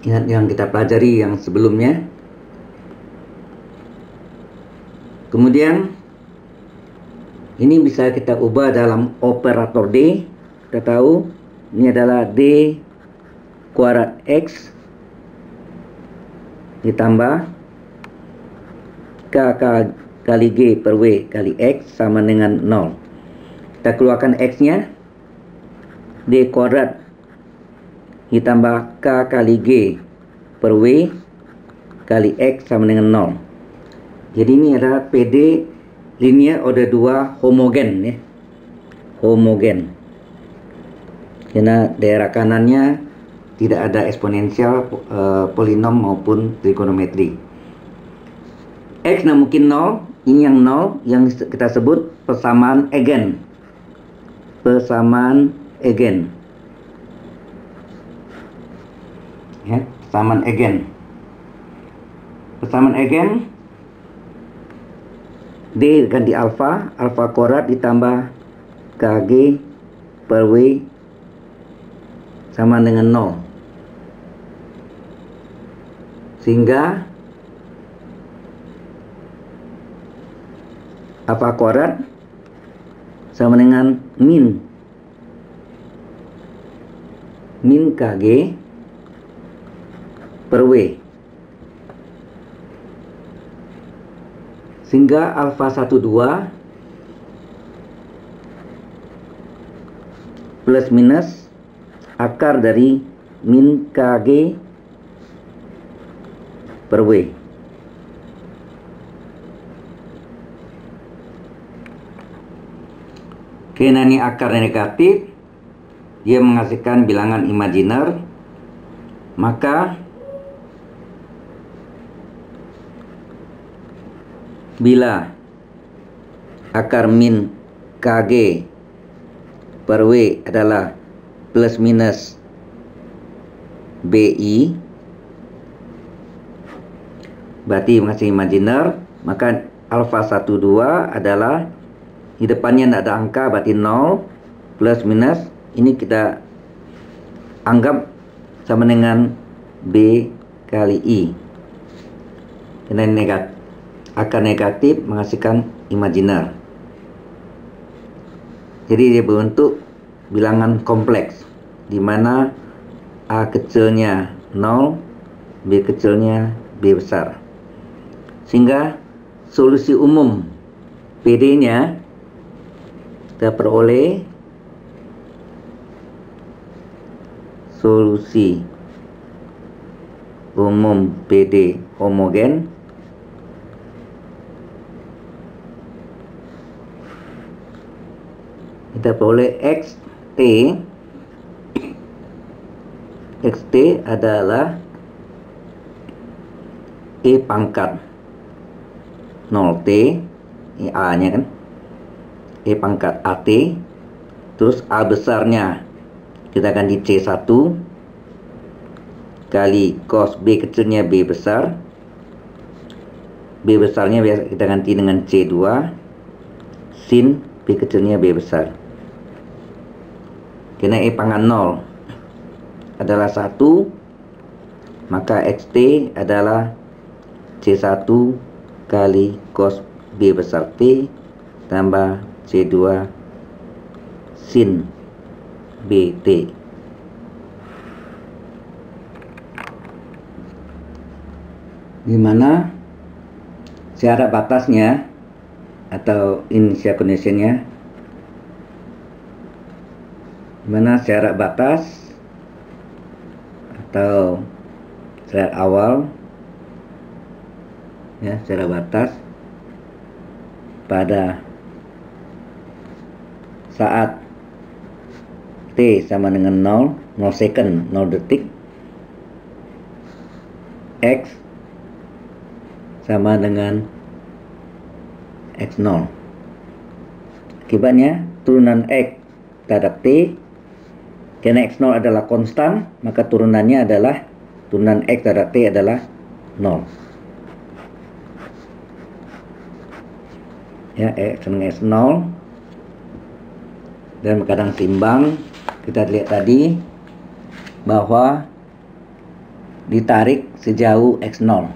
yang kita pelajari yang sebelumnya. Kemudian ini bisa kita ubah dalam operator D. Kita tahu ini adalah D kuadrat X ditambah K kali G per W kali X sama dengan 0. Kita keluarkan X nya, D kuadrat ditambah K kali G per W kali X sama dengan 0. Jadi ini adalah PD linear order 2 homogen ya. Homogen. Karena daerah kanannya tidak ada eksponensial, polinom maupun trigonometri. X nah mungkin 0, ini yang 0 yang kita sebut persamaan eigen. Persamaan eigen. Ya, persamaan eigen. Persamaan eigen D ganti alfa, alfa kuadrat ditambah KG per W sama dengan 0. Sehingga alfa kuadrat sama dengan min KG per W. Sehingga alfa 12 plus minus akar dari min KG per W. Karena ini akar negatif, dia menghasilkan bilangan imajiner, maka bila akar min KG per W adalah plus minus BI, berarti menghasilkan imajiner, maka alfa 12 adalah di depannya tidak ada angka, berarti 0 plus minus ini kita anggap sama dengan B kali I. Karena negatif, akar negatif menghasilkan imajiner. Jadi dia berbentuk bilangan kompleks di mana A kecilnya 0, B kecilnya B besar. Sehingga solusi umum PD-nya kita peroleh solusi umum PD homogen kita peroleh XT adalah E pangkat 0T, ini A nya kan, E pangkat AT, terus A besarnya kita ganti C1 kali cos B kecilnya B besar, B besarnya kita ganti dengan C2 sin B kecilnya B besar. Karena E pangkat 0 adalah 1, maka XT adalah C1 kali cos B besar T tambah C2 sin BT. Di mana syarat batasnya atau initial conditionnya, mana syarat batas atau syarat awal ya, syarat batas pada saat T sama dengan 0 second, 0 detik, X sama dengan X0. Akibatnya turunan X terhadap T, karena X0 adalah konstan, maka turunannya adalah turunan X terhadap T adalah 0. Ya, X dengan X0 dan kadang timbang. Kita lihat tadi bahwa ditarik sejauh X0.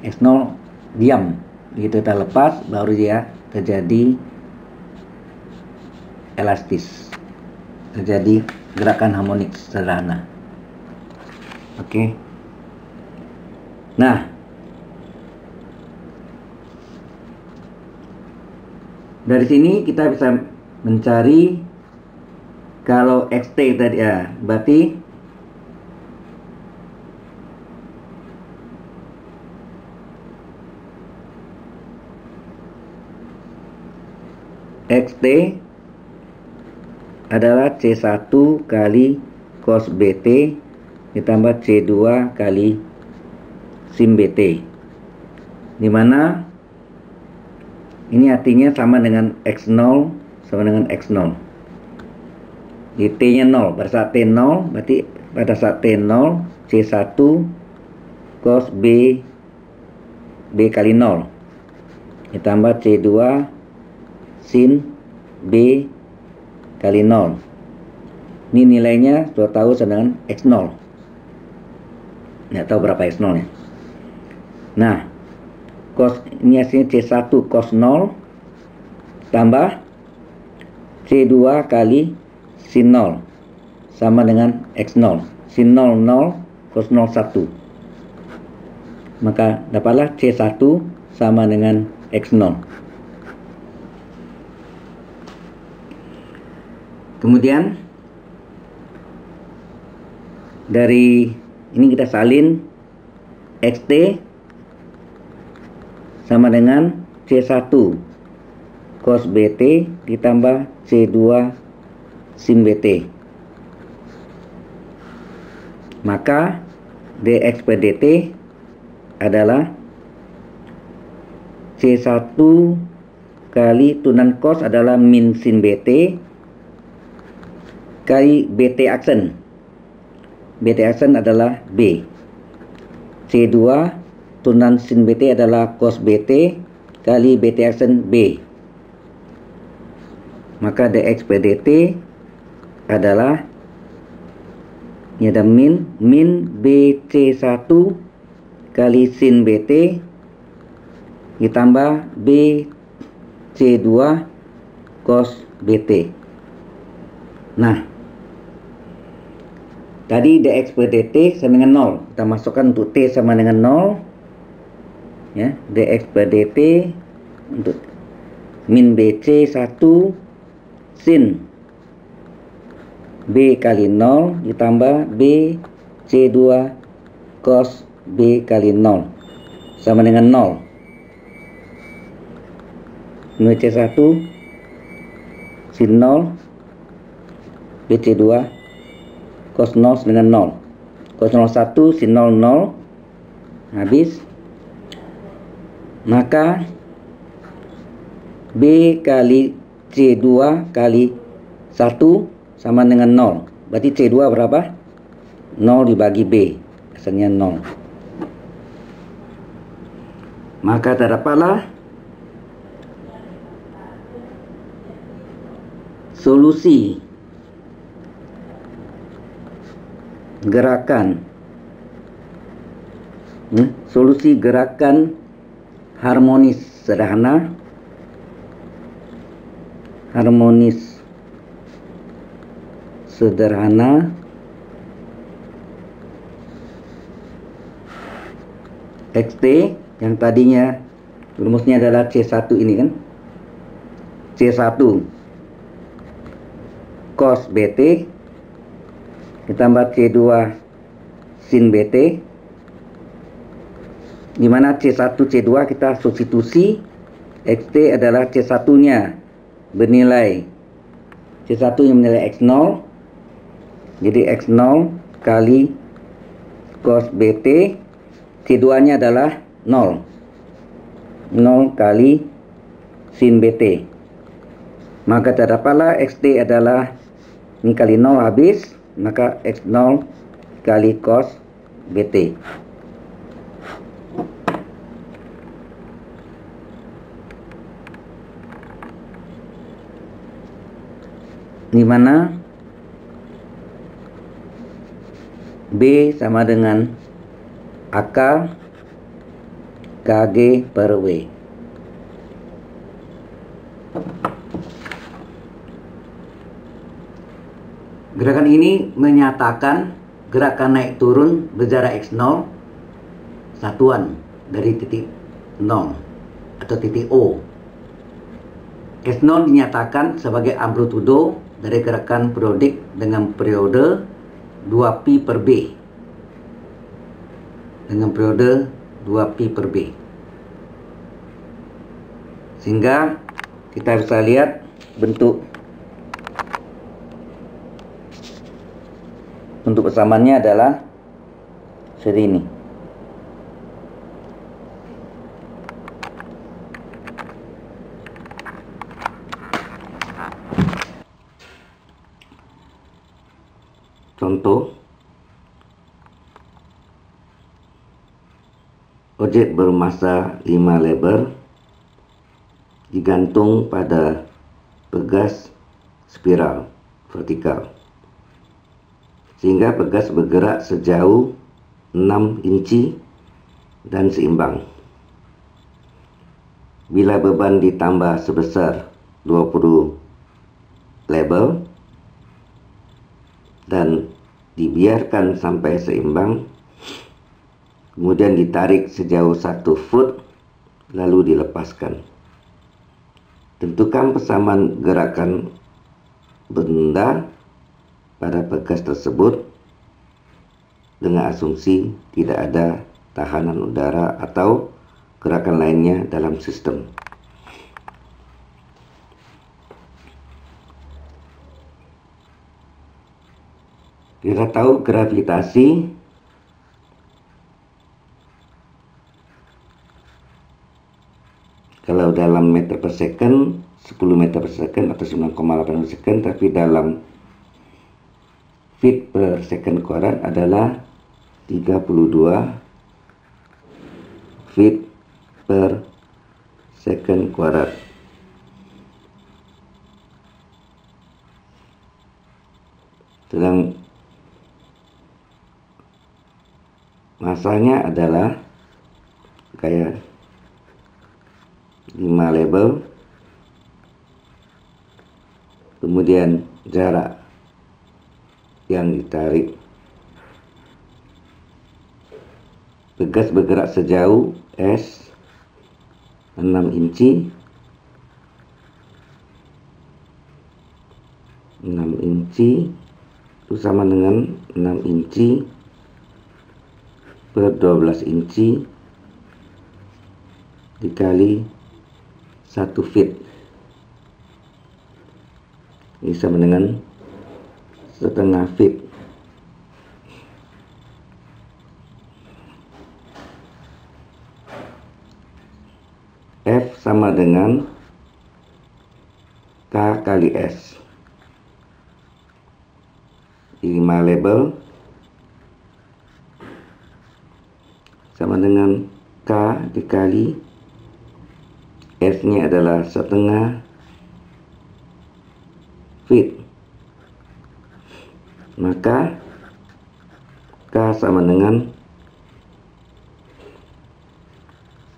X0 diam, begitu kita lepas baru dia terjadi elastis, terjadi gerakan harmonik sederhana. Oke. Nah, dari sini kita bisa mencari kalau XT tadi ya, berarti XT adalah C1 kali cos BT ditambah C2 kali sin BT, dimana ini artinya sama dengan X0 sama dengan X0. Di T nya 0, pada saat T 0 berarti pada saat T 0 C1 cos B kali 0 ditambah C2 sin B kali 0. Ini nilainya sudah tahu sama dengan X0. Nggak tahu berapa X0 nya. Nah, cos ini hasilnya C1 cos 0 tambah C2 kali sin 0 sama dengan X0. Sin 0 0, cos 0 1. Maka dapatlah C1 sama dengan X0. Kemudian dari ini kita salin XT sama dengan C1 cos BT ditambah C2 sin BT. Maka dx per dt adalah C1 kali turunan cos adalah min sin BT kali BT aksen. BT aksen adalah B. C2 turunan sin BT adalah cos BT kali BT aksen B. Maka dx per dt adalah ini ada min BC1 kali sin BT ditambah BC2 cos BT. Nah, tadi dx per dt sama dengan 0. Kita masukkan untuk T sama dengan 0. Ya, dx per dt untuk min BC1 sin B kali 0 ditambah BC2 cos B kali 0 sama dengan 0. Min C1 sin 0 BC2 cos 0 dengan 0. Cos 01 sin 0 0 habis. Maka B kali C2 kali 1 sama dengan 0. Berarti C2 berapa? 0 dibagi B. Asalnya 0. Maka terdapatlah solusi gerakan solusi gerakan harmonis sederhana XT yang tadinya rumusnya adalah C1 ini kan, C1 cos BT ditambah C2 sin BT, dimana C1 C2 kita substitusi. XT adalah C1 nya bernilai C1 yang bernilai X0, jadi X0 kali cos BT, C2 nya adalah 0 kali sin BT. Maka terdapatlah XT adalah ini kali 0 habis, maka X0 kali cos BT. Di mana B sama dengan akar KG per W. Gerakan ini menyatakan gerakan naik turun berjarak x0 satuan dari titik 0 atau titik O. S0 dinyatakan sebagai amplitudo dari gerakan periodik dengan periode 2pi per B. Dengan periode 2pi per B. Sehingga kita bisa lihat bentuk persamaannya adalah seperti ini. Contoh, objek bermassa 5 lebar digantung pada pegas spiral vertikal, sehingga pegas bergerak sejauh 6 inci dan seimbang. Bila beban ditambah sebesar 20 lebar dan dibiarkan sampai seimbang, kemudian ditarik sejauh 1 foot lalu dilepaskan. Tentukan persamaan gerakan benda pada pegas tersebut dengan asumsi tidak ada tahanan udara atau gerakan lainnya dalam sistem. Kita tahu gravitasi kalau dalam meter per second 10 meter per second atau 9,8 per second, tapi dalam feet per second kuadrat adalah 32 feet per second kuadrat. Sedang masanya adalah kayak 5 lebar, kemudian jarak yang ditarik, pegas bergerak sejauh S 6 inci, 6 inci itu sama dengan 6 inci per 12 inci dikali 1 feet. Ini sama dengan setengah feet. F sama dengan K kali S. 5 label sama dengan K dikali S nya adalah setengah feet, maka K sama dengan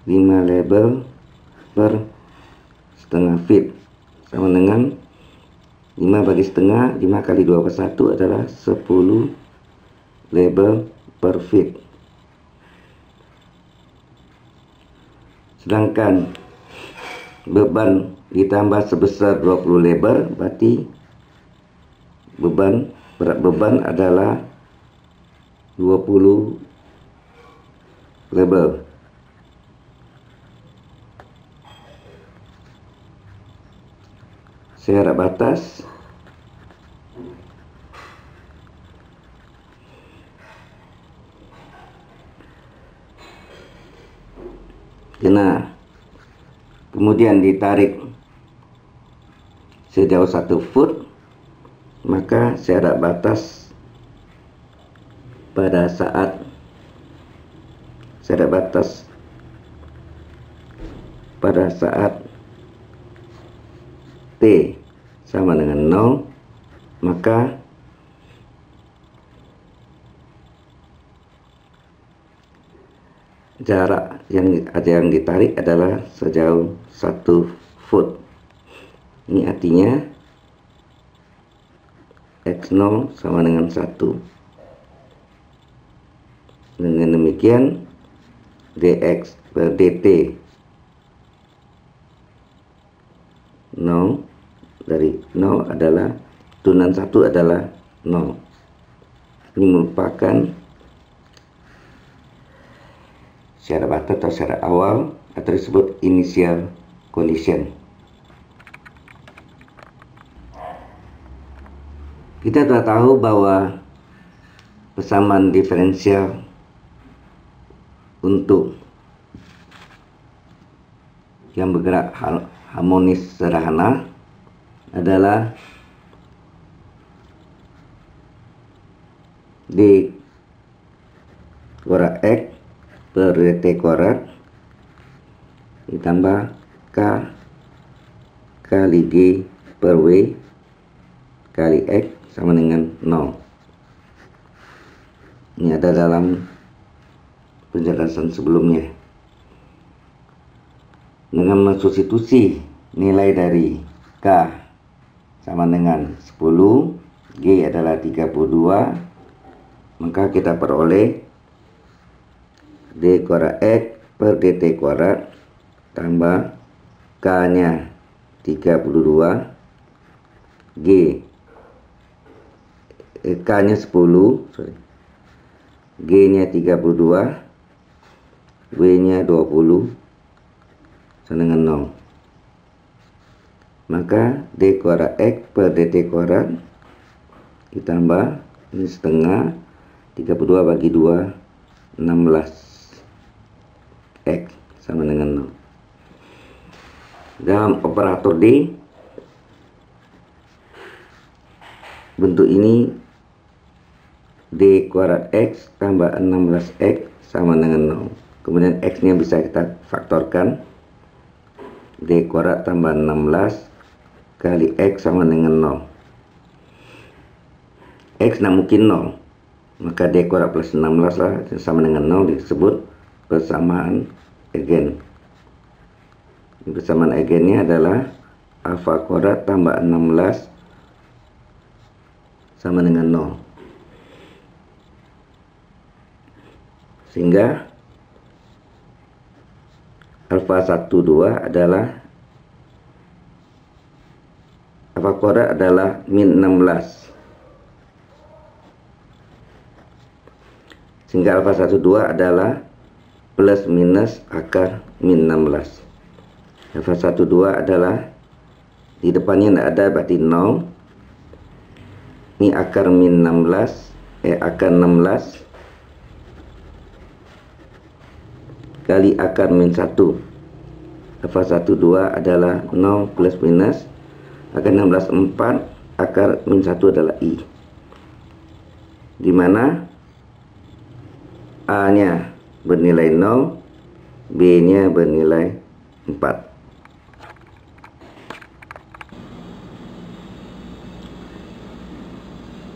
5 label per setengah feet, sama dengan 5 bagi setengah, 5 kali 2 per 1 adalah 10 label per feet. Sedangkan beban ditambah sebesar 20 lebar, berarti berat beban adalah 20 lebar. Jarak batas kena kemudian ditarik sejauh 1 foot, maka jarak batas pada saat T sama dengan 0, maka jarak yang ditarik adalah sejauh 1 foot. Ini artinya X0 sama dengan 1. Dengan demikian dx per dt 0 dari 0 adalah turunan 1 adalah 0. Ini merupakan syarat batas atau syarat awal atau disebut initial condition. Kita telah tahu bahwa persamaan diferensial untuk yang bergerak harmonis sederhana adalah d kuadrat x per dt kuadrat ditambah k kali g per w kali x sama dengan 0. Ini ada dalam penjelasan sebelumnya. Dengan mensubstitusi nilai dari k sama dengan 10, g adalah 32, maka kita peroleh d kuadrat x per dt kuadrat tambah k nya 32, k nya 10, g nya 32, w nya 20 sama dengan 0. Maka d kuadrat x per dt kuadrat ditambah ini setengah 32 bagi 2 16 x sama dengan 0. Dalam operator D bentuk ini d kuadrat x tambah 16x sama dengan 0. Kemudian x nya bisa kita faktorkan, d kuadrat tambah 16 kali x sama dengan 0. X tidak mungkin 0, maka d kuadrat plus 16 lah sama dengan 0, disebut persamaan eigen. Persamaan eigennya adalah alfa kuadrat tambah 16 sama dengan 0. Sehingga alfa 12 adalah alfa kuadrat adalah min 16. Sehingga alfa 12 adalah plus minus akar min 16. Alfa 12 adalah di depannya tidak ada, berarti 0. Ini akar min 16, akar 16 kali akar min 1. Alfa 12 adalah 0 plus minus akar 16 4, akar min 1 adalah i, di mana a nya bernilai 0, b nya bernilai 4.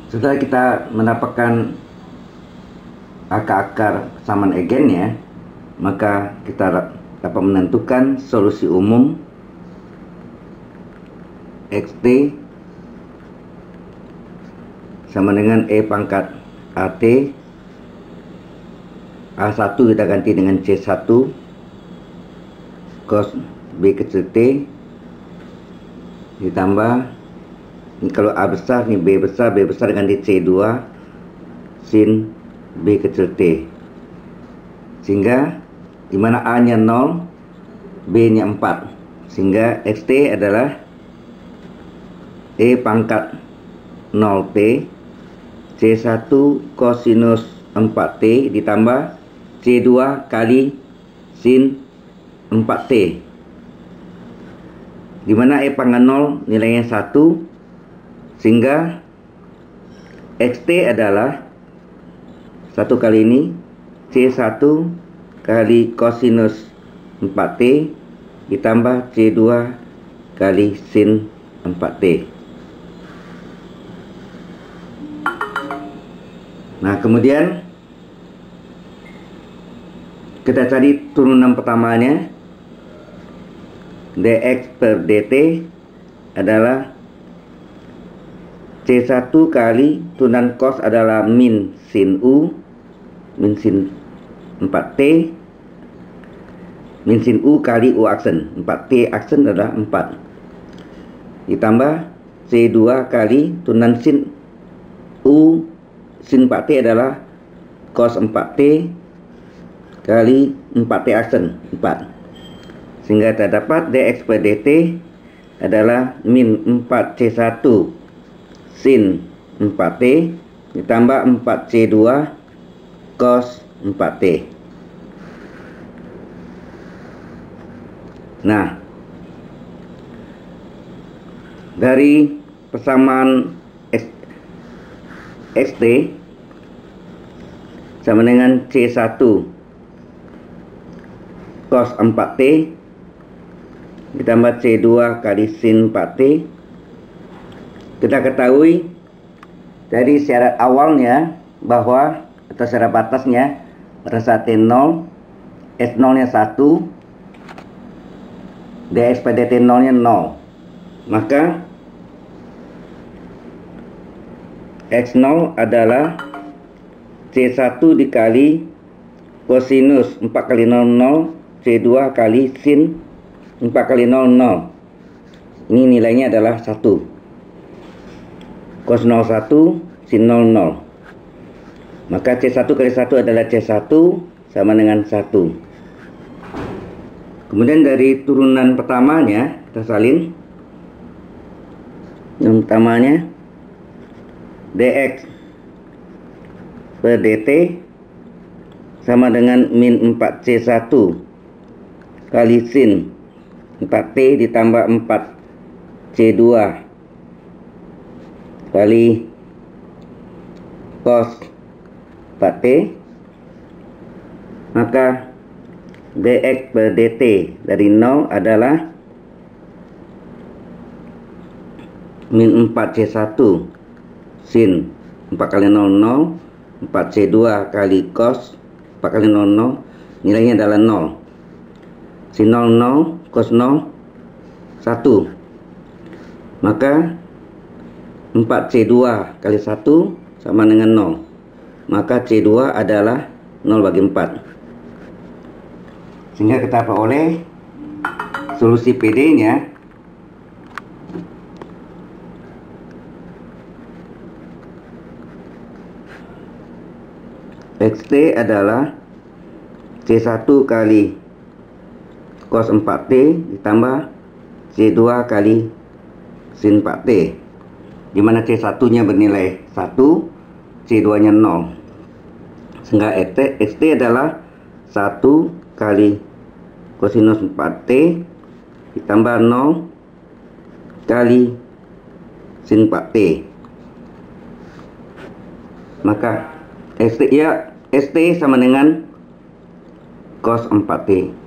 Setelah kita mendapatkan akar-akar persamaan eigennya, maka kita dapat menentukan solusi umum xt sama dengan e pangkat at, a1 kita ganti dengan c1 cos b kecil t ditambah ini kalau a besar, ini b besar ganti c2 sin b kecil t, sehingga dimana a nya 0, b nya 4, sehingga xt adalah e pangkat 0t c1 cosinus 4t ditambah c2 kali sin 4t, dimana e pangkat 0 nilainya 1, sehingga xt adalah 1 kali ini c1 kali cosinus 4t ditambah c2 kali sin 4t. Nah, kemudian Kita cari turunan pertamanya. dx per dt adalah C1 kali turunan cos adalah min sin U, min sin 4T, min sin U kali U aksen. 4T aksen adalah 4. Ditambah C2 kali turunan sin U sin 4T adalah cos 4T kali 4T aksen 4. Sehingga terdapat dx per dt adalah min 4C1 sin 4T ditambah 4C2 cos 4T. Nah, dari persamaan xt sama dengan C1 cos 4T ditambah C2 kali sin 4T. Kita ketahui dari syarat awalnya bahwa atau syarat batasnya pada saat T0 S0 nya 1, dx per dt 0 nya 0, maka x0 adalah C1 dikali kosinus 4 kali 0 0 C2 kali sin 4 kali 0 0. Ini nilainya adalah 1. Cos 0 1 sin 0 0. Maka C1 kali 1 adalah C1 sama dengan 1. Kemudian dari turunan pertamanya kita salin. Yang pertamanya dx per dt sama dengan min 4C1 kali sin 4T ditambah 4C2 kali cos 4T, maka dx per dt dari 0 adalah min 4C1 sin 4 kali 0 0 4C2 kali cos 4 kali 0 0, nilainya adalah 0. Sin 0 0 cos 0 1, maka 4C2 kali 1 sama dengan 0, maka C2 adalah 0 bagi 4. Sehingga kita peroleh solusi PD nya xt adalah C1 kali cos 4T ditambah C2 kali sin 4T, dimana C1 nya bernilai 1, C2 nya 0. Sehingga xt adalah 1 kali kosinus 4T ditambah 0 kali sin 4T. Maka st sama dengan cos 4T.